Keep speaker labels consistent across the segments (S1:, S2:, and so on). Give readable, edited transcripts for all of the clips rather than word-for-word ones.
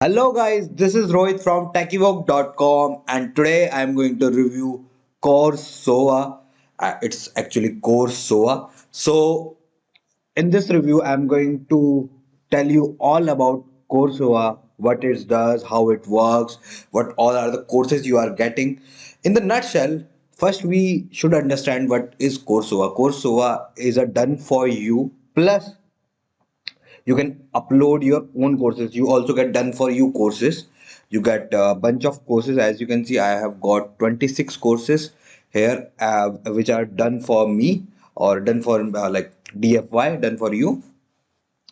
S1: Hello guys, this is Rohit from Techevoke.com and today I am going to review Coursova. It's actually Coursova. So in this review I am going to tell you all about Coursova, what it does, how it works, what all are the courses you are getting. In the nutshell, first we should understand what is Coursova. Coursova is a done for you plus you can upload your own courses. You also get done for you courses. You get a bunch of courses. As you can see, I have got 26 courses here, which are done for me or done for like DFY, done for you.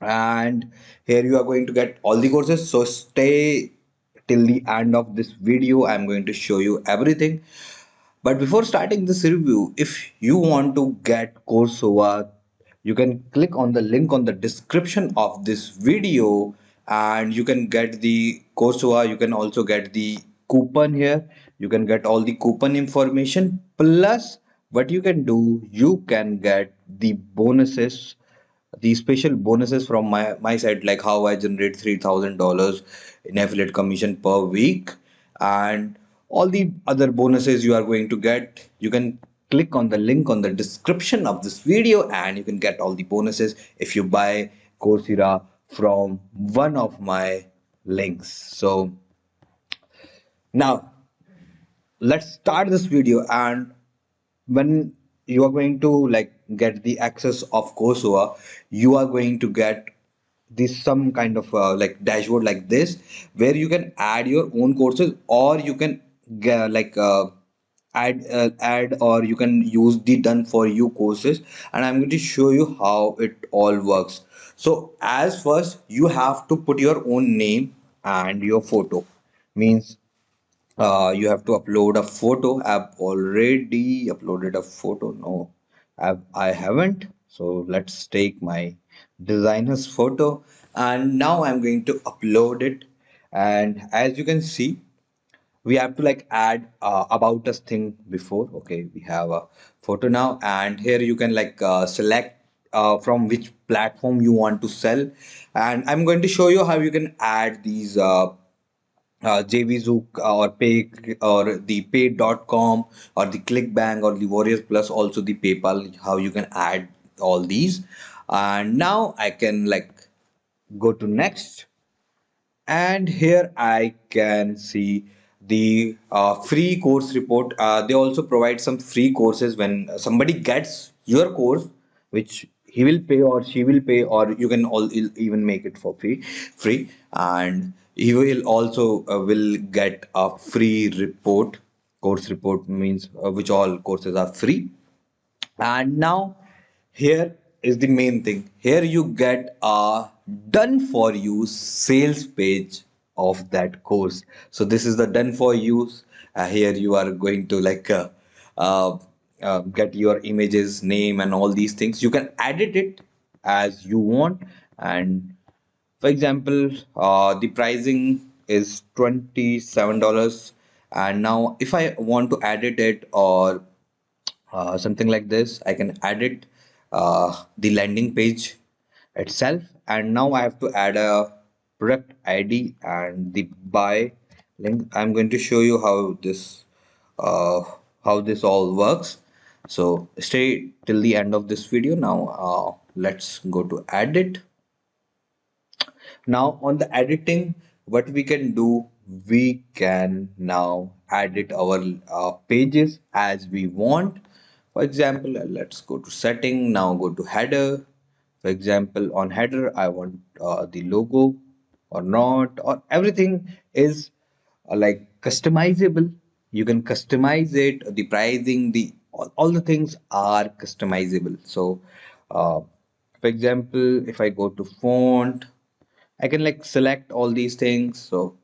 S1: And here you are going to get all the courses, so stay till the end of this video. I'm going to show you everything. But before starting this review, if you want to get Coursova, you can click on the link on the description of this video and you can get the Coursova. You can also get the coupon here. You can get all the coupon information. Plus, what you can do, you can get the bonuses, the special bonuses from my side, like how I generate $3,000 in affiliate commission per week, and all the other bonuses you are going to get. You can click on the link on the description of this video and you can get all the bonuses if you buy Coursera from one of my links. So now let's start this video. And when you are going to like get the access of Coursera, you are going to get this some kind of like dashboard like this, where you can add your own courses, or you can add or you can use the done for you courses. And I'm going to show you how it all works. So as first, you have to put your own name and your photo. Means you have to upload a photo. I've already uploaded a photo. No, I haven't. So let's take my designer's photo and now I'm going to upload it. And as you can see, we have to like add about us thing before. Okay, we have a photo now, and here you can like select from which platform you want to sell. And I'm going to show you how you can add these JVZook or Pay or the Pay.com or the ClickBank or the Warriors Plus, also the PayPal, how you can add all these. And now I can like go to next, and here I can see the free course report. They also provide some free courses when somebody gets your course, which he will pay or she will pay, or you can all even make it for free. And he will also will get a free report. Course report means which all courses are free. And now here is the main thing. Here you get a done for you sales page of that course. So this is the done for you. Here you are going to like uh, get your images, name, and all these things. You can edit it as you want. And for example, the pricing is $27. And now if I want to edit it or something like this, I can add it the landing page itself. And now I have to add a product ID and the buy link. I'm going to show you uh, how this all works. So stay till the end of this video. Now let's go to edit. Now on the editing, what we can do, we can now edit our pages as we want. For example, let's go to setting, now go to header. For example, on header, I want the logo or not, or everything is like customizable. You can customize it, the pricing, the all the things are customizable. So for example, if I go to font, I can like select all these things, so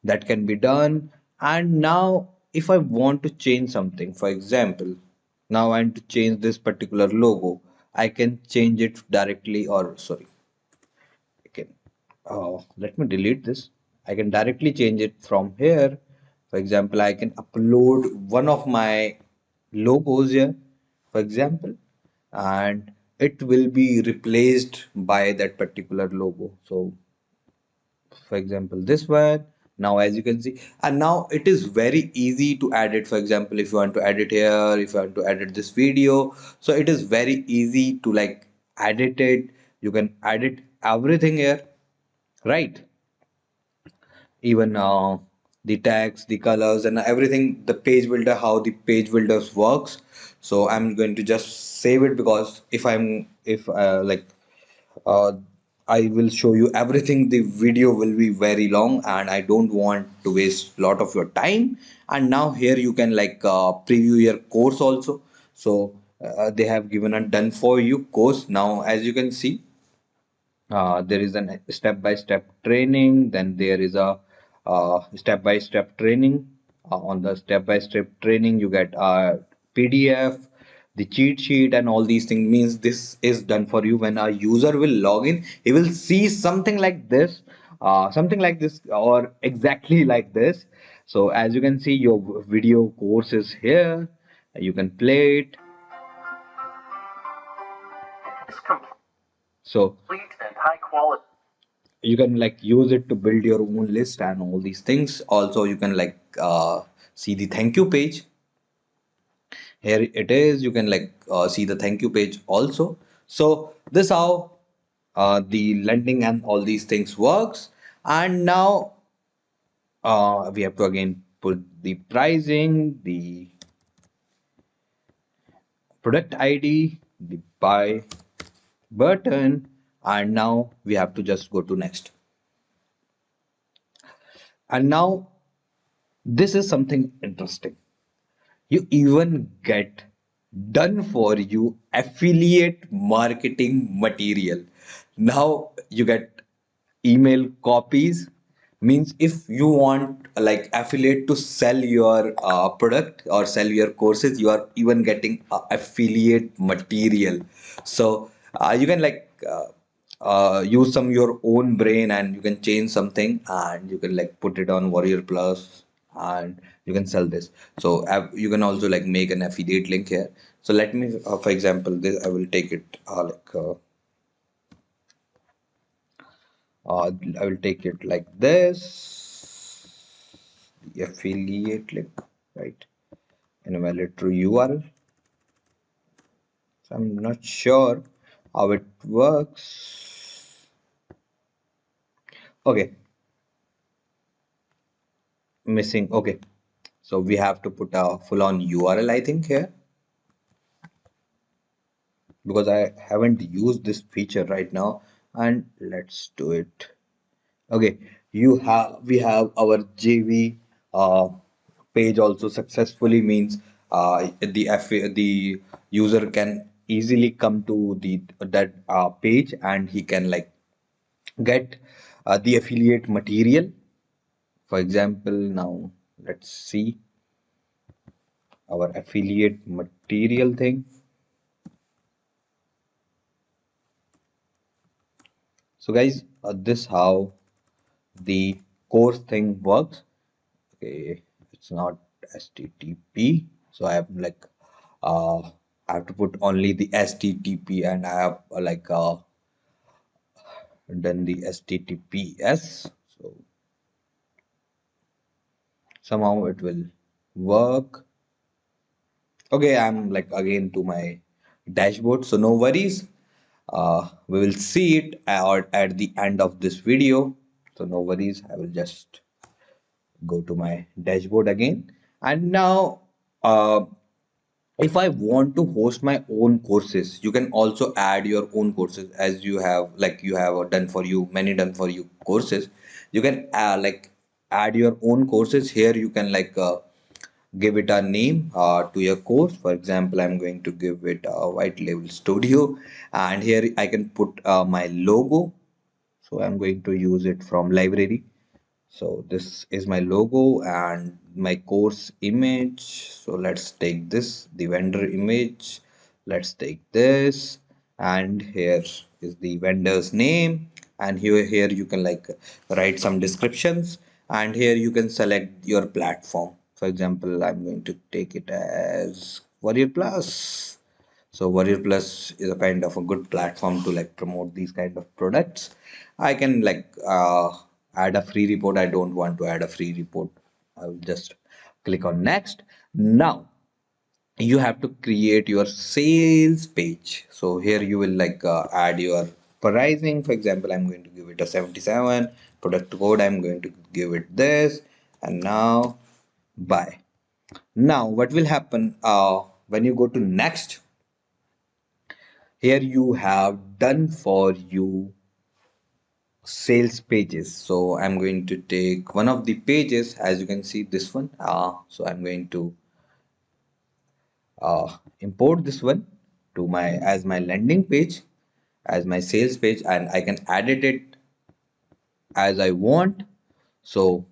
S1: that can be done. And now if I want to change something, for example, now I want to change this particular logo, I can change it directly, or sorry, I can let me delete this. I can directly change it from here. For example, I can upload one of my logos here, for example, and it will be replaced by that particular logo. So for example this one. Now as you can see, and now it is very easy to add it. For example, if you want to edit here, if you want to edit this video, so it is very easy to like edit it. You can edit everything here, right? Even the text, the colors, and everything, the page builder, how the page builders works. So I'm going to just save it, because if like uh, I will show you everything, the video will be very long and I don't want to waste a lot of your time. And now here you can like preview your course also. So they have given a done for you course. Now as you can see, there is a step-by-step training, then there is a step-by-step training. On the step-by-step training you get a PDF, the cheat sheet, and all these things. Means this is done for you. When a user will log in, he will see something like this, or exactly like this. So as you can see, your video course is here. You can play it. So you can like use it to build your own list and all these things. Also you can like see the thank you page. Here it is. You can like see the thank you page also. So this how the lending and all these things works. And now we have to again put the pricing, the product ID, the buy button, and now we have to just go to next. And now this is something interesting. You even get done for you affiliate marketing material. Now you get email copies. Means if you want like affiliate to sell your product or sell your courses, you are even getting affiliate material. So you can like use some your own brain, and you can change something, and you can like put it on Warrior Plus, and you can sell this. So you can also like make an affiliate link here. So let me for example, this I will take it I will take it like this, the affiliate link, right? Invalid true URL. So I'm not sure how it works. Okay, missing. Okay, so we have to put a full-on URL, I think, here, because I haven't used this feature right now. And let's do it. Okay, we have our JV page also successfully. Means the user can easily come to the that page, and he can like get the affiliate material. For example, now let's see our affiliate material thing. So guys, this how the course thing works. Okay, it's not HTTP, so I have like I have to put only the HTTP, and I have done the HTTPS. So somehow it will work. Okay, I'm like again to my dashboard, so no worries. We will see it at the end of this video. So no worries. I will just go to my dashboard again, and now. If I want to host my own courses, you can also add your own courses, as you have done for you many done for you courses. You can like add your own courses here. You can like give it a name to your course. For example, I'm going to give it a white label studio, and here I can put my logo. So I'm going to use it from library. So this is my logo and my course image. So let's take this, the vendor image. Let's take this, and here is the vendor's name. And here you can like write some descriptions, and here you can select your platform. For example, I'm going to take it as Warrior Plus. So Warrior Plus is a kind of a good platform to like promote these kind of products. I can like add a free report. I don't want to add a free report. I will just click on next. Now you have to create your sales page. So here you will add your pricing. For example, I'm going to give it a 77 product code. I'm going to give it this, and now buy. Now what will happen when you go to next? Here you have done for you sales pages. So I'm going to take one of the pages, as you can see this one. So I'm going to import this one to my as my landing page, as my sales page, and I can edit it as I want. So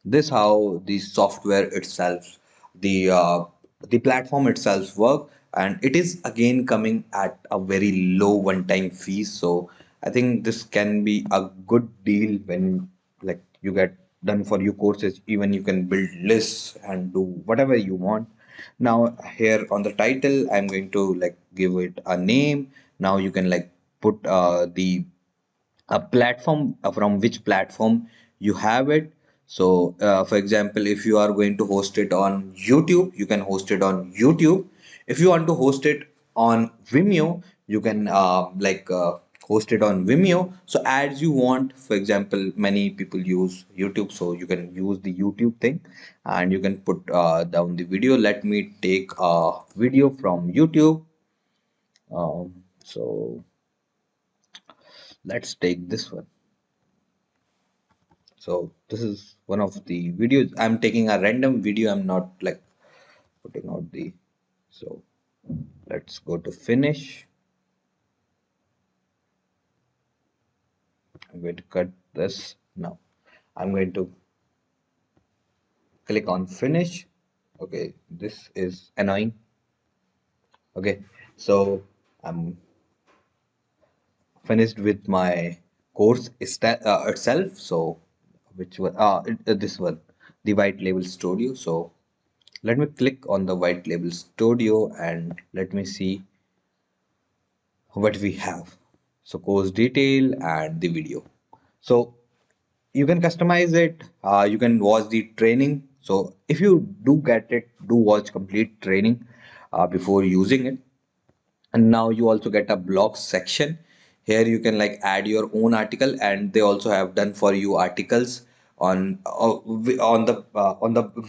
S1: this how the software itself, the platform itself work, and it is again coming at a very low one-time fee. So I think this can be a good deal when you get done for your courses. Even you can build lists and do whatever you want. Now here on the title, I'm going to give it a name. Now you can put the a platform, from which platform you have it. So for example, if you are going to host it on YouTube, you can host it on YouTube. If you want to host it on Vimeo, you can host it on Vimeo. So as you want, for example, many people use YouTube, so you can use the YouTube thing, and you can put down the video. Let me take a video from YouTube. So let's take this one. So this is one of the videos. I'm taking a random video. I'm not putting out the. So let's go to finish. I'm going to cut this now. I'm going to click on finish. Okay, this is annoying. Okay, so I'm finished with my course itself. So which one? This one, the white label studio. So let me click on the white label studio and let me see what we have. So course detail and the video. So you can customize it. You can watch the training. So if you do get it, do watch complete training before using it. And now you also get a blog section. Here you can add your own article, and they also have done for you articles on the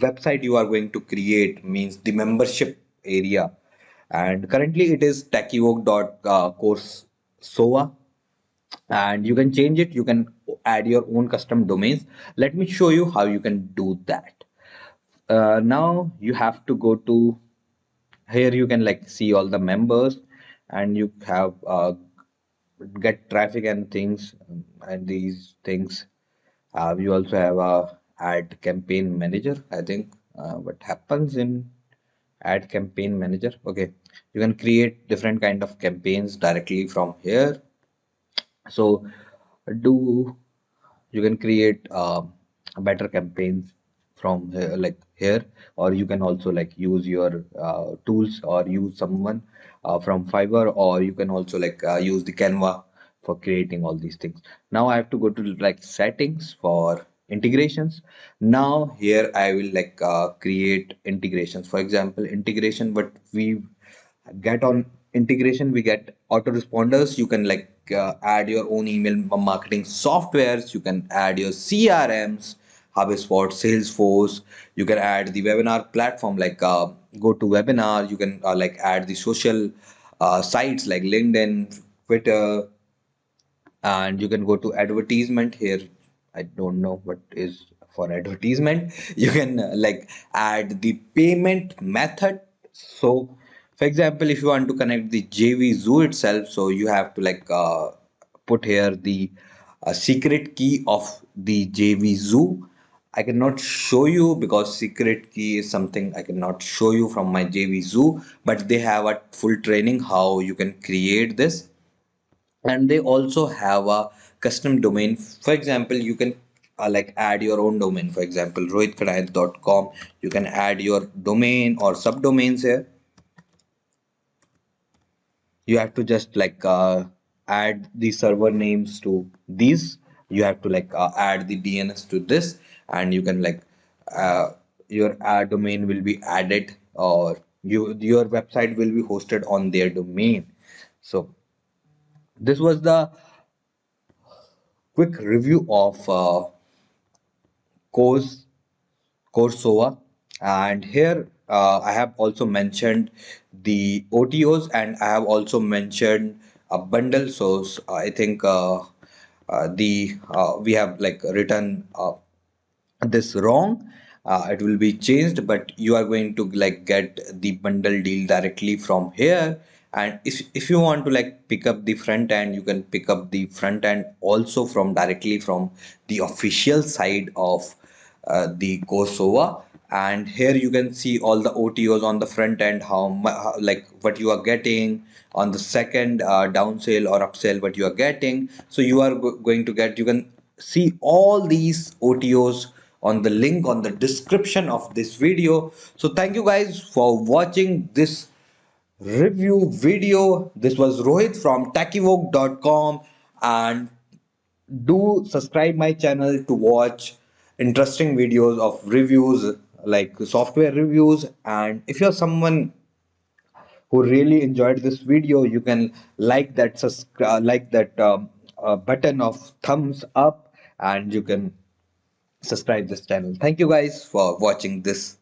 S1: website you are going to create, means the membership area. And currently it is techevoke.coursova, and you can change it. You can add your own custom domains. Let me show you how you can do that. Now you have to go to here. You can see all the members, and you have get traffic and things, and these things. You also have a ad campaign manager. I think what happens in ad campaign manager. Okay, you can create different kind of campaigns directly from here. So do you can create better campaigns from here, here, or you can also use your tools, or use someone from Fiverr, or you can also use the Canva for creating all these things. Now I have to go to settings for integrations. Now here I will create integrations. For example, integration, but we get on integration, we get autoresponders. You can add your own email marketing softwares. You can add your CRMs, HubSpot, Salesforce. You can add the webinar platform go to webinar. You can add the social sites like LinkedIn, Twitter, and you can go to advertisement. Here I don't know what is for advertisement. You can add the payment method. So for example, if you want to connect the JV Zoo itself, so you have to put here the secret key of the JV Zoo. I cannot show you because secret key is something I cannot show you from my JV Zoo, but they have a full training how you can create this. And they also have a custom domain. For example, you can add your own domain. For example, rohitkhanayat.com. You can add your domain or subdomains here. You have to just add the server names to these you have to like add the DNS to this, and you can like uh, your domain will be added, or your website will be hosted on their domain. So this was the quick review of course Coursova. And here I have also mentioned the OTOs, and I have also mentioned a bundle. So I think the we have like written this wrong. It will be changed, but you are going to like get the bundle deal directly from here. And if you want to like pick up the front end, you can pick up the front end also from directly from the official side of the Coursova. And here you can see all the OTOs on the front end, like what you are getting on the second downsell or upsell, what you are getting. So you are going to get, you can see all these OTOs on the link on the description of this video. So thank you guys for watching this review video. This was Rohit from Techevoke.com, and do subscribe my channel to watch interesting videos of reviews, like software reviews. And if you're someone who really enjoyed this video, you can like that button of thumbs up, and you can subscribe this channel. Thank you guys for watching this.